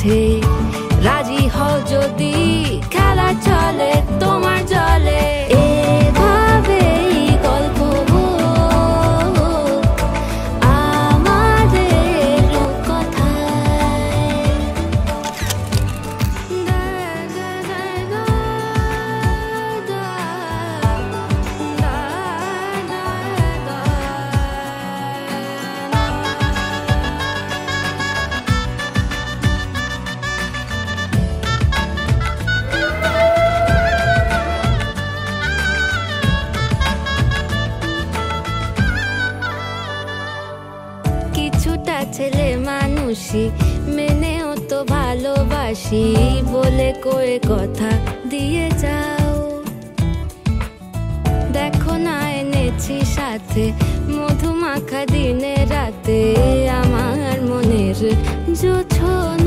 আছে, রাজি হও যদি খেলা চলে তোমার জলে। এভাবেই গল্প আমাদের কথায়। কিছুটা ছেলে মানুষই মেনেও তো ভালোবাসি বলে কয়ে কথা দিয়ে যাও। দেখো না এনেছি সাথে মধুমাখা দিনে রাতে আমার মনের জোছনা।